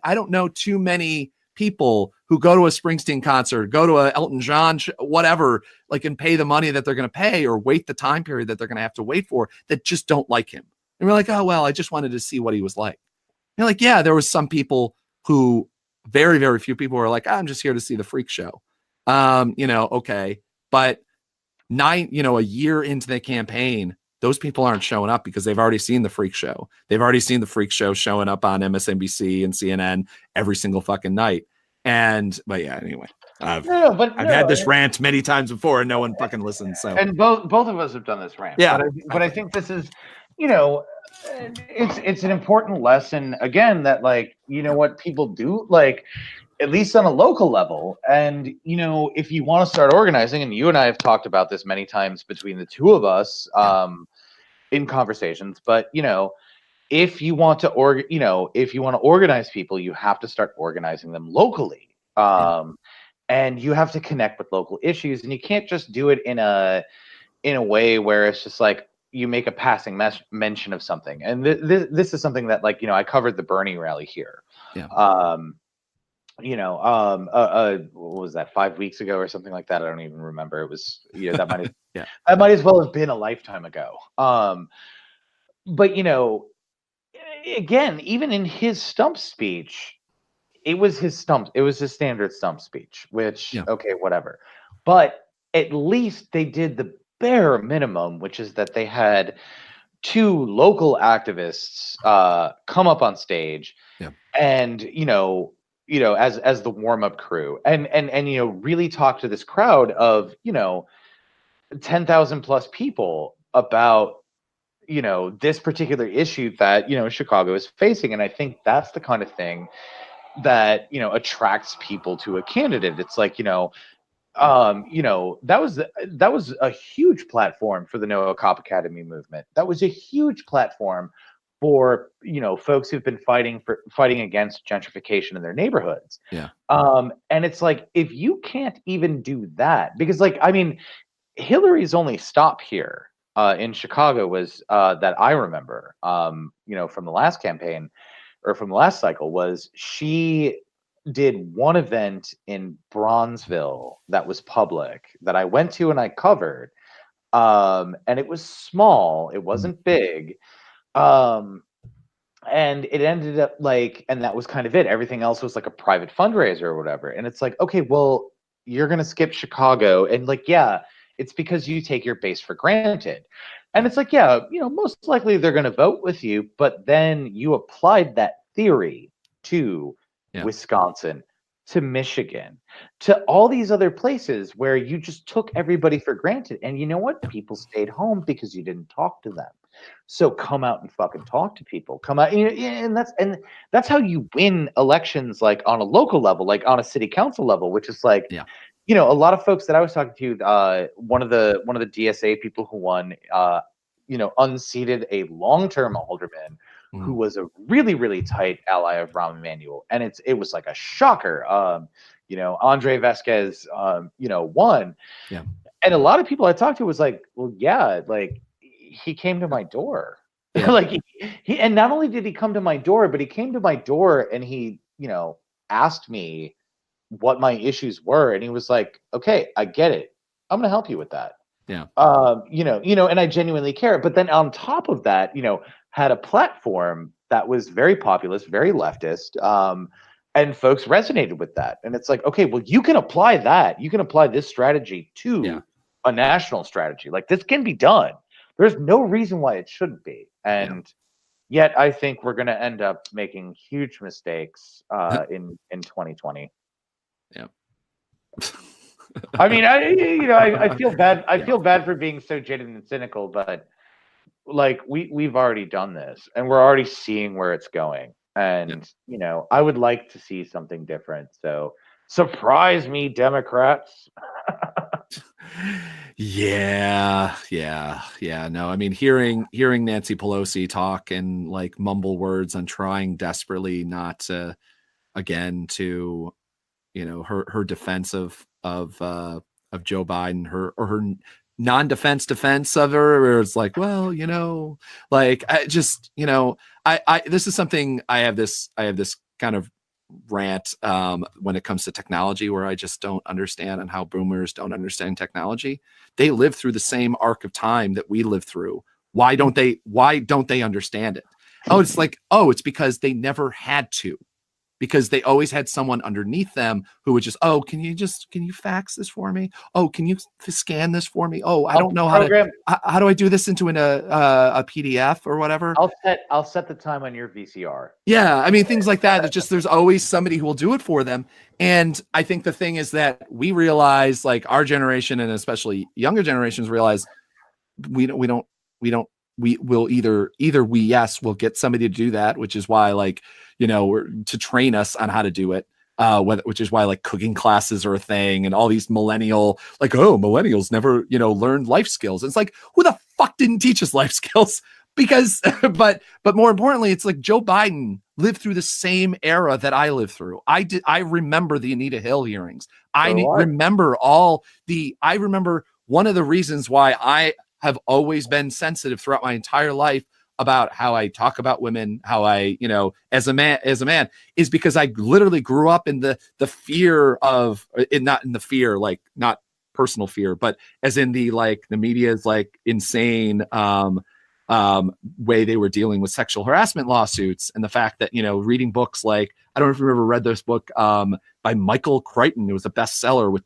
people who go to a Springsteen concert, go to a Elton John, whatever, like, and pay the money that they're going to pay or wait the time period that they're going to have to wait for, that just don't like him. And we're like, oh, well, I just wanted to see what he was like. You're like, yeah, there was some people who, very, very few people were like, I'm just here to see the freak show. Okay. But a year into the campaign, those people aren't showing up because they've already seen the freak show. They've already seen the freak show showing up on MSNBC and CNN every single fucking night. But yeah, anyway, I've had this rant many times before and no one fucking listens. So, and both of us have done this rant. Yeah. But I think this is, it's an important lesson again that, like, what people do, like, at least on a local level. And, if you want to start organizing, and you and I have talked about this many times between the two of us in conversations, but, if you want to organize people, you have to start organizing them locally. And you have to connect with local issues, and you can't just do it in a way where it's just like you make a passing mention of something. And this is something that, like, I covered the Bernie rally here. Yeah. What was that, 5 weeks ago or something like that? I don't even remember. It was, that might have, that might as well have been a lifetime ago. But again, even in his stump speech, it was his standard stump speech, which, okay, whatever. But at least they did the bare minimum, which is that they had two local activists come up on stage and, as the warm-up crew and really talk to this crowd of 10,000 plus people about this particular issue that Chicago is facing. And I think that's the kind of thing that attracts people to a candidate. It's like that was a huge platform for the No Cop Academy movement. That was a huge platform for folks who've been fighting against gentrification in their neighborhoods. Yeah. And it's like, if you can't even do that, because, like, I mean, Hillary's only stop here in Chicago was that I remember from the last campaign or from the last cycle, was she did one event in Bronzeville that was public that I went to and I covered. And it was small, it wasn't big. And it ended up like, and that was kind of it. Everything else was like a private fundraiser or whatever. And it's like, okay, well, you're going to skip Chicago. And, like, yeah, it's because you take your base for granted. And it's like, yeah, most likely they're going to vote with you. But then you applied that theory to Wisconsin, to Michigan, to all these other places where you just took everybody for granted. And you know what? People stayed home because you didn't talk to them. So come out and fucking talk to people. Come out, and that's how you win elections, like on a local level, like on a city council level, which is like, Yeah. a lot of folks that I was talking to, one of the DSA people who won, unseated a long-term alderman who was a really, really tight ally of Rahm Emanuel, and it was like a shocker. Andre Vasquez, won. Yeah. And a lot of people I talked to was like, well, yeah, like he came to my door. Yeah. Like he and not only did he come to my door, but he came to my door and he, asked me what my issues were. And he was like, okay, I get it. I'm gonna help you with that. Yeah. And I genuinely care. But then on top of that, had a platform that was very populist, very leftist. And folks resonated with that. And it's like, okay, well, you can apply that. You can apply this strategy to a national strategy. Like this can be done. There's no reason why it shouldn't be. And yet I think we're going to end up making huge mistakes in 2020. Yeah. I mean, I feel bad. I feel bad for being so jaded and cynical, but like we've already done this and we're already seeing where it's going. And, I would like to see something different. So surprise me, Democrats. Yeah. No, I mean, hearing Nancy Pelosi talk and like mumble words and trying desperately not to, again, to, her defense of Joe Biden, her non-defense defense of her, where it's like, well, like I just, I this is something I have this kind of rant when it comes to technology, where I just don't understand, and how boomers don't understand technology. They live through the same arc of time that we live through. Why don't they understand it? It's because they never had to, because they always had someone underneath them who would just, can you fax this for me? Oh, can you scan this for me? Oh, I don't know how do I do this into a PDF or whatever? I'll set the time on your VCR. Yeah. I mean, things like that. It's just, there's always somebody who will do it for them. And I think the thing is that we realize, like our generation, and especially younger generations, realize we'll get somebody to do that, which is why, to train us on how to do it, which is why like cooking classes are a thing, and all these millennials never, learned life skills. It's like, who the fuck didn't teach us life skills? Because, but more importantly, it's like Joe Biden lived through the same era that I lived through. I remember the Anita Hill hearings. I remember one of the reasons why I have always been sensitive throughout my entire life about how I talk about women, how I, as a man, is because I literally grew up in the fear of, not in the fear, like not personal fear, but as in the media's insane way they were dealing with sexual harassment lawsuits, and the fact that, reading books like, I don't know if you've ever read this book by Michael Crichton. It was a bestseller with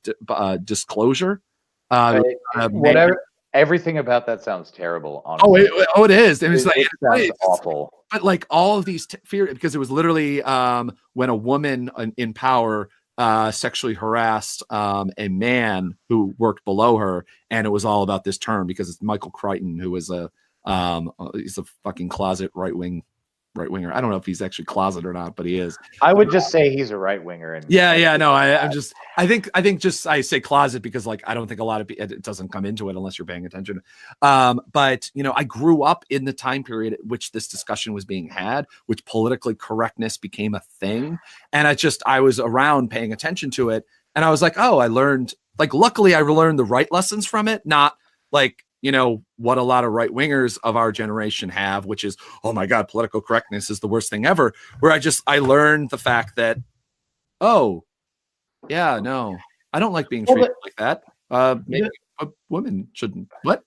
Disclosure. Whatever. Everything about that sounds terrible. Honestly. It is. And it sounds awful. But all of these fear, because it was literally when a woman in power sexually harassed a man who worked below her, and it was all about this term, because it's Michael Crichton, who was he's a fucking closet right winger. I don't know if he's actually closet or not, but he is. I would just say he's a right winger. And no, I think I say closet because I don't think a lot of it doesn't come into it unless you're paying attention. But I grew up in the time period at which this discussion was being had, which politically correctness became a thing, and I was around paying attention to it, and I was like, I learned, luckily I learned the right lessons from it, not what a lot of right wingers of our generation have, which is, oh my God, political correctness is the worst thing ever. Where I learned the fact that, no, I don't like being treated like that. Maybe women shouldn't. What?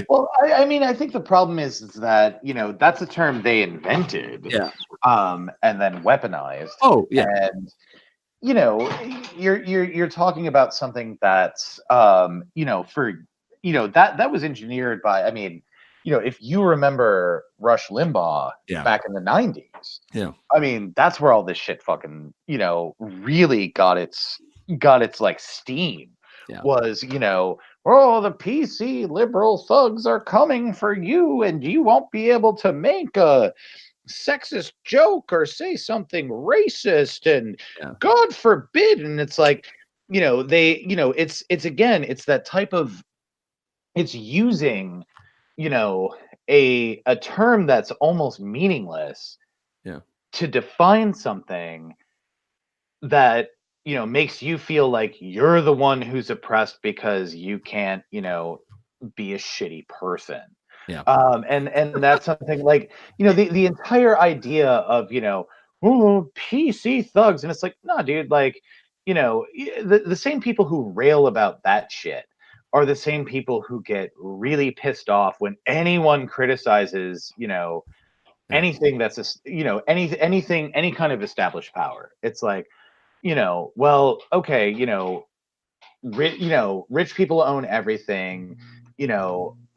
Well, I mean, I think the problem is that, that's a term they invented. Yeah. And then weaponized. Oh, yeah. And, you're talking about something that's, that was engineered by, if you remember Rush Limbaugh back in the 90s, I mean, that's where all this shit fucking, really got its like steam. Was, oh, the PC liberal thugs are coming for you, and you won't be able to make a sexist joke or say something racist, and God forbid. And it's like, it's that type of, it's using, a term that's almost meaningless to define something that, makes you feel like you're the one who's oppressed because you can't, be a shitty person. And that's something like, the entire idea of, oh, PC thugs. And it's like, no, dude, like, the same people who rail about that shit are the same people who get really pissed off when anyone criticizes, anything that's, any kind of established power. It's like, well, okay, rich people own everything.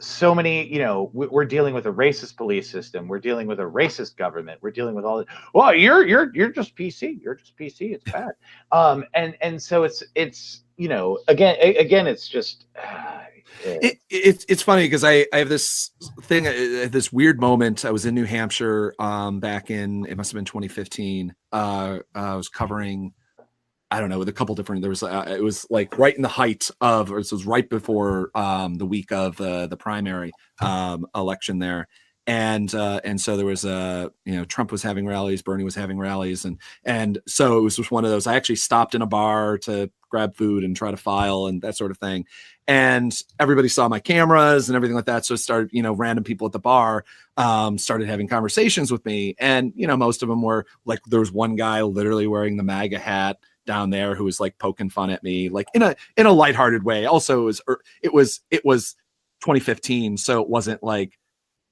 So many, we're dealing with a racist police system. We're dealing with a racist government. We're dealing with all this. Well, you're just PC. You're just PC. It's bad. And so it's again, it's just. It's funny because I have this thing, this weird moment. I was in New Hampshire back in, it must have been 2015. I was covering, I don't know, with a couple different, there was, it was like right in the height of, or this was right before the week of the primary election there. And so there was Trump was having rallies, Bernie was having rallies. And so it was just one of those, I actually stopped in a bar to grab food and try to file and that sort of thing. And everybody saw my cameras and everything like that. So it started, random people at the bar started having conversations with me. And, most of them were like, there was one guy literally wearing the MAGA hat down there who was like poking fun at me, like in a lighthearted way. Also, it was 2015, so it wasn't like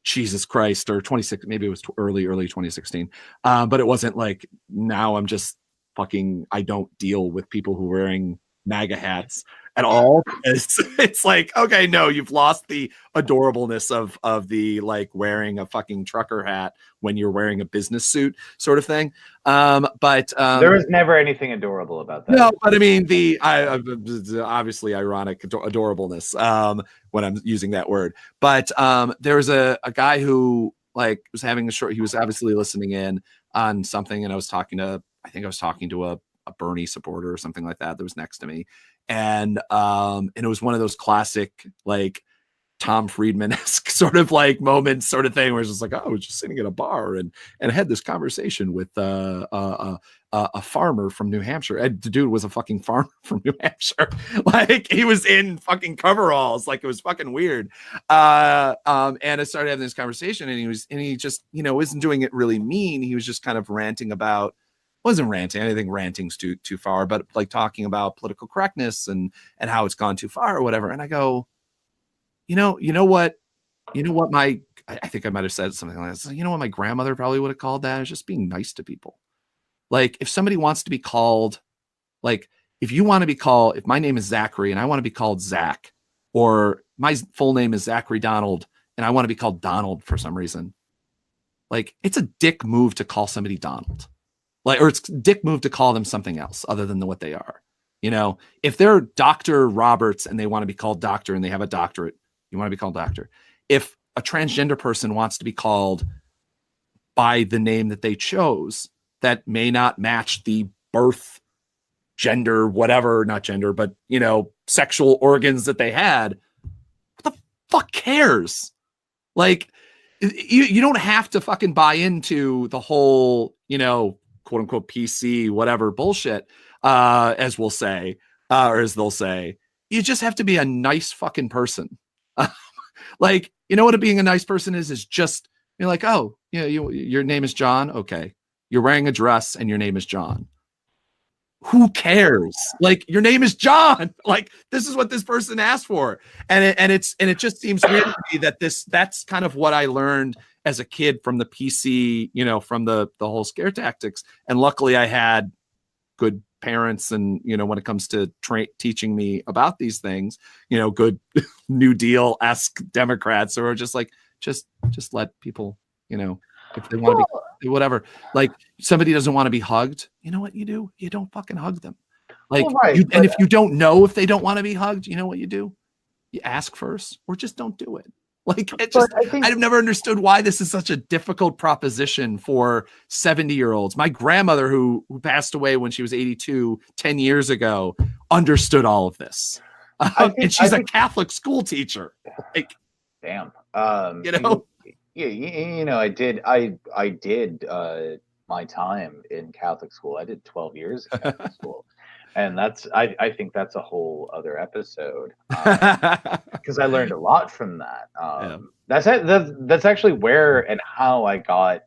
Jesus Christ, or 26, maybe it was early 2016, but it wasn't like, now I'm just fucking, I don't deal with people who are wearing MAGA hats at all. It's like, okay, no, you've lost the adorableness of the like wearing a fucking trucker hat when you're wearing a business suit sort of thing. But there was never anything adorable about that. No, but I mean obviously ironic adorableness when I'm using that word. But there was a guy who like was having he was obviously listening in on something, and I think I was talking to a Bernie supporter or something like that was next to me. And it was one of those classic like Tom Friedman-esque sort of like moments sort of thing where it's just like, oh, I was just sitting at a bar and I had this conversation with a farmer from New Hampshire. And the dude was a fucking farmer from New Hampshire. Like he was in fucking coveralls. Like it was fucking weird. And I started having this conversation, and he just, isn't doing it really mean. He was just kind of ranting about, wasn't ranting, I think ranting's too far, but like talking about political correctness and how it's gone too far or whatever. And I go, you know what I think I might have said something like this. You know what my grandmother probably would have called that? Is just being nice to people. Like if somebody wants to be called, like if my name is Zachary and I want to be called Zach, or my full name is Zachary Donald and I want to be called Donald for some reason, like it's a dick move to call somebody Donald. Like, or it's a dick move to call them something else other than what they are. If they're Dr. Roberts and they want to be called doctor and they have a doctorate, you want to be called doctor. If a transgender person wants to be called by the name that they chose that may not match the birth gender, whatever, not gender, but, sexual organs that they had, what the fuck cares? Like, you don't have to fucking buy into the whole, quote unquote PC, whatever bullshit, as we'll say, or as they'll say. You just have to be a nice fucking person. Like, what being a nice person is just, you're like, oh, your name is John. Okay. You're wearing a dress and your name is John. Who cares? Like, your name is John. Like, this is what this person asked for. And it just seems weird to me that that's kind of what I learned as a kid from the PC, from the whole scare tactics. And luckily I had good parents, and when it comes to teaching me about these things, good New Deal-esque Democrats who are just like, just let people, if they want to be whatever. Like, somebody doesn't want to be hugged. You know what you do? You don't fucking hug them. Like, and if you don't know if they don't want to be hugged, you know what you do? You ask first, or just don't do it. Like, I've never understood why this is such a difficult proposition for 70-year-olds. My grandmother, who passed away when she was 82, 10 years ago, understood all of this. And she's a Catholic school teacher. Like, damn. I did my time in Catholic school. I did 12 years in Catholic school. And I think that's a whole other episode, because I learned a lot from that. That's actually where and how I got,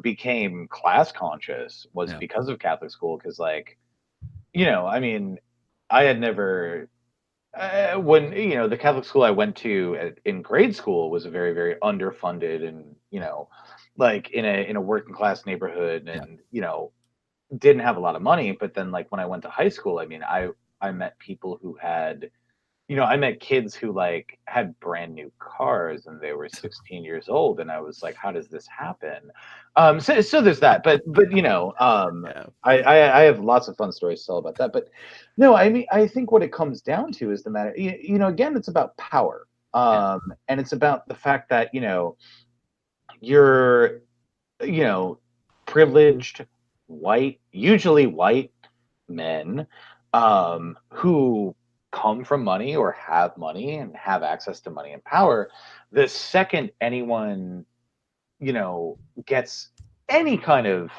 became class conscious, was because of Catholic school. Because, like, I mean, I had never, when, the Catholic school I went to in grade school was a very, very underfunded, and, like in a working class neighborhood, and, didn't have a lot of money. But then, like, when I went to high school, I mean, I met people who had, I met kids who, like, had brand new cars, and they were 16 years old, and I was like, how does this happen? So there's that. But I have lots of fun stories to tell about that. But no, I mean, I think what it comes down to is the matter, again, it's about power, and it's about the fact that, you're, privileged usually white men, who come from money, or have money, and have access to money and power. The second anyone, gets any kind of,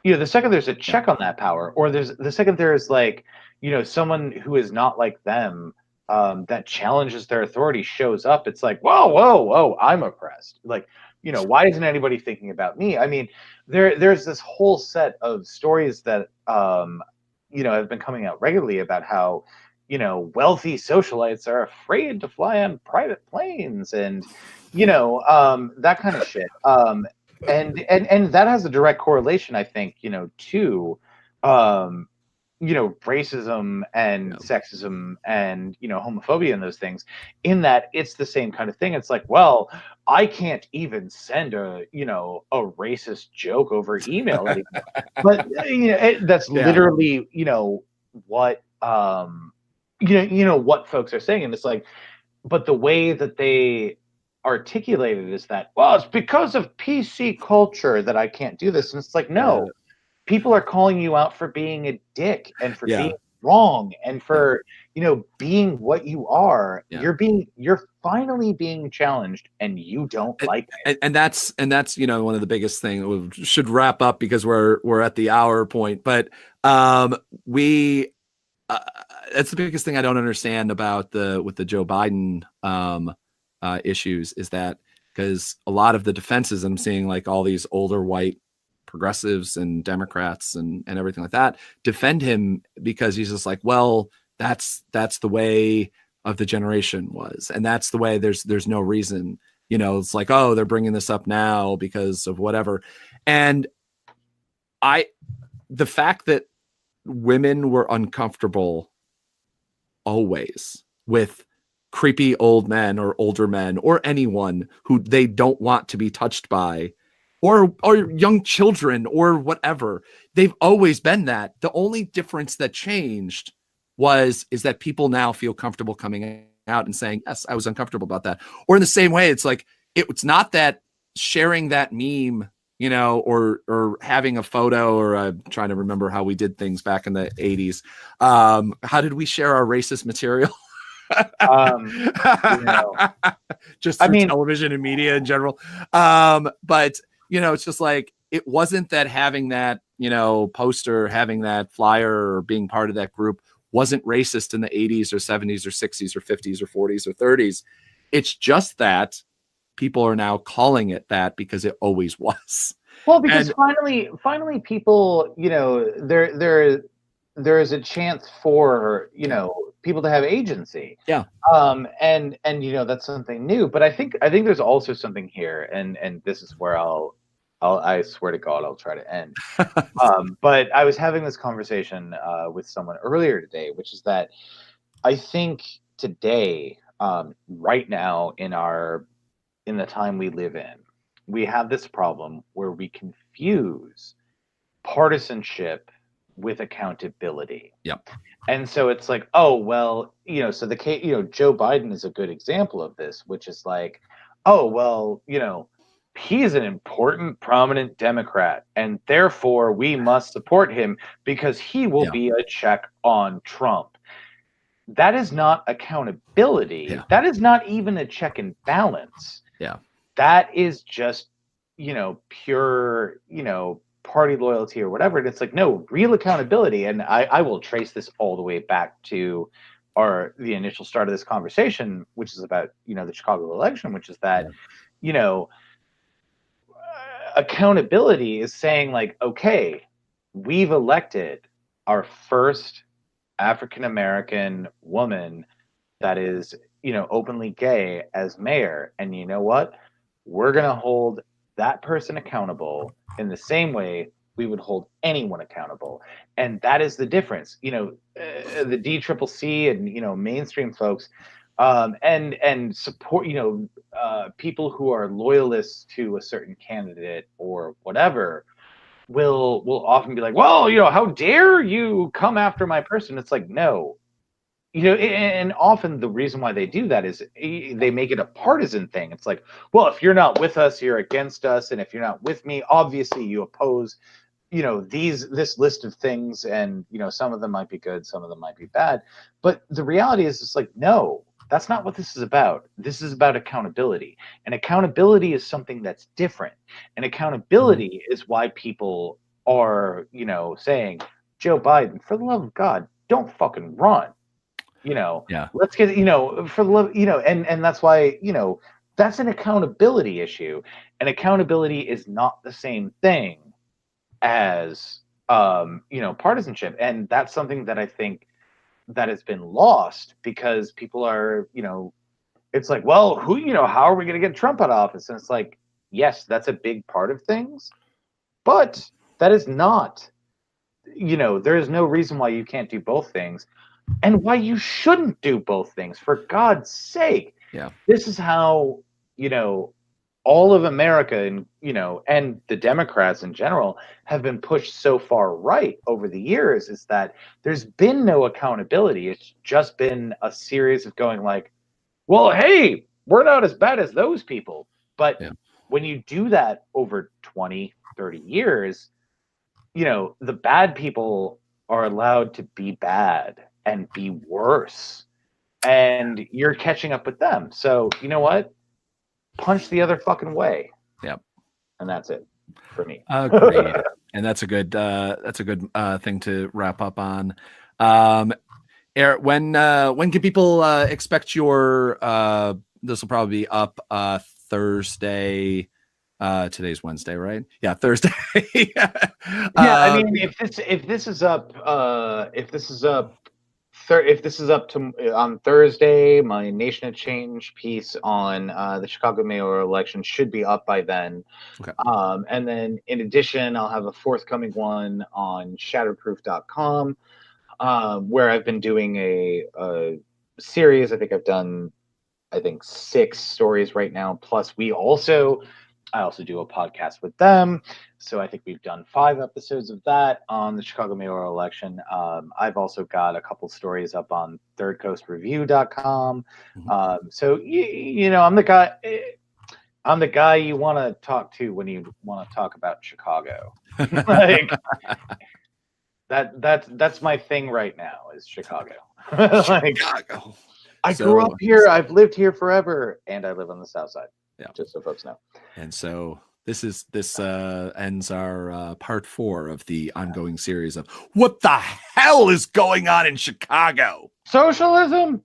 the second there's a check on that power, or the second there's, like, someone who is not like them, that challenges their authority, shows up, it's like, whoa, I'm oppressed. Like, why isn't anybody thinking about me? I mean, there's this whole set of stories that, have been coming out regularly about how, wealthy socialites are afraid to fly on private planes, and, that kind of shit. And that has a direct correlation, I think, to, racism and sexism and, homophobia and those things, in that it's the same kind of thing. It's like, well, I can't even send a racist joke over email anymore. But that's literally, what what folks are saying. And it's like, but the way that they articulate it is that, well, it's because of PC culture that I can't do this. And it's like, no. People are calling you out for being a dick, and for being wrong, and for being what you are. You're finally being challenged, and you don't like it. And that's one of the biggest things. We should wrap up because we're at the hour point. But that's the biggest thing I don't understand about with the Joe Biden issues, is that, because a lot of the defenses I'm seeing, like all these older white progressives and Democrats and everything like that, defend him because he's just like, well, that's the way of the generation was, and that's the way. There's no reason, it's like, oh, they're bringing this up now because of whatever. And the fact that women were uncomfortable always with creepy old men or older men, or anyone who they don't want to be touched by, or young children, or whatever. They've always been that. The only difference that changed is that people now feel comfortable coming out and saying, yes, I was uncomfortable about that. Or in the same way, it's like, it's not that sharing that meme, or having a photo, or I'm trying to remember how we did things back in the 80s. How did we share our racist material? Just through television and media in general. But it's just like, it wasn't that having that, poster, having that flyer, or being part of that group wasn't racist in the 80s or 70s or 60s or 50s or 40s or 30s. It's just that people are now calling it that because it always was. Well, because finally people, there is a chance for, people to have agency. Yeah. And that's something new. But I think there's also something here, and this is where I swear to God, I'll try to end. But I was having this conversation with someone earlier today, which is that I think today, right now in our in the time we live in, we have this problem where we confuse partisanship with accountability. Yep. And so it's like, oh, well, so the case, Joe Biden is a good example of this, which is like, oh, well, he's an important, prominent Democrat, and therefore we must support him because he will be a check on Trump. That is not accountability. Yeah. That is not even a check and balance. Yeah. That is just, pure, party loyalty or whatever. And it's like, no, real accountability. And I will trace this all the way back to the initial start of this conversation, which is about, the Chicago election, which is that, accountability is saying like, okay, we've elected our first African-American woman that is, openly gay as mayor. And you know what? We're going to hold that person accountable in the same way we would hold anyone accountable. And that is the difference. The DCCC and, mainstream folks and support, people who are loyalists to a certain candidate or whatever will often be like, well, how dare you come after my person? It's like, no, and often the reason why they do that is they make it a partisan thing. It's like, well, if you're not with us, you're against us. And if you're not with me, obviously you oppose, this list of things. And, some of them might be good, some of them might be bad. But the reality is it's like, no, that's not what this is about. This is about accountability. And accountability is something that's different. And accountability is why people are, saying, Joe Biden, for the love of God, don't fucking run. Let's get, for the love, and that's why, that's an accountability issue. And accountability is not the same thing as, partisanship. And that's something that I think that has been lost because people are, it's like, well, how are we going to get Trump out of office? And it's like, yes, that's a big part of things, but that is not, there is no reason why you can't do both things and why you shouldn't do both things, for God's sake. Yeah. This is how, all of America and, and the Democrats in general have been pushed so far right over the years, is that there's been no accountability. It's just been a series of going like, well, hey, we're not as bad as those people. But when you do that over 20, 30 years, the bad people are allowed to be bad and be worse. And you're catching up with them. So, you know what? Punch the other fucking way. Yep. And that's it for me. Great. And that's a good thing to wrap up on. Eric, when can people expect your this will probably be up Thursday. Today's Wednesday, right? Yeah, Thursday. I mean, if this is up on Thursday, my Nation of Change piece on the Chicago mayoral election should be up by then. Okay. And then in addition, I'll have a forthcoming one on shatterproof.com, where I've been doing a series. I think I've done 6 stories right now. Plus I also do a podcast with them. So I think we've done 5 episodes of that on the Chicago mayoral election. I've also got a couple stories up on thirdcoastreview.com. So, I'm the guy you want to talk to when you want to talk about Chicago. Like, that's my thing right now is Chicago. Chicago. I grew up here. I've lived here forever, and I live on the South Side. Yeah, just so folks know. And so this ends our part 4 of the ongoing series of what the hell is going on in Chicago? Socialism.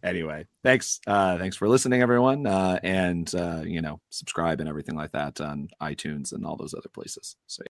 Anyway, thanks for listening, everyone, and subscribe and everything like that on iTunes and all those other places. So.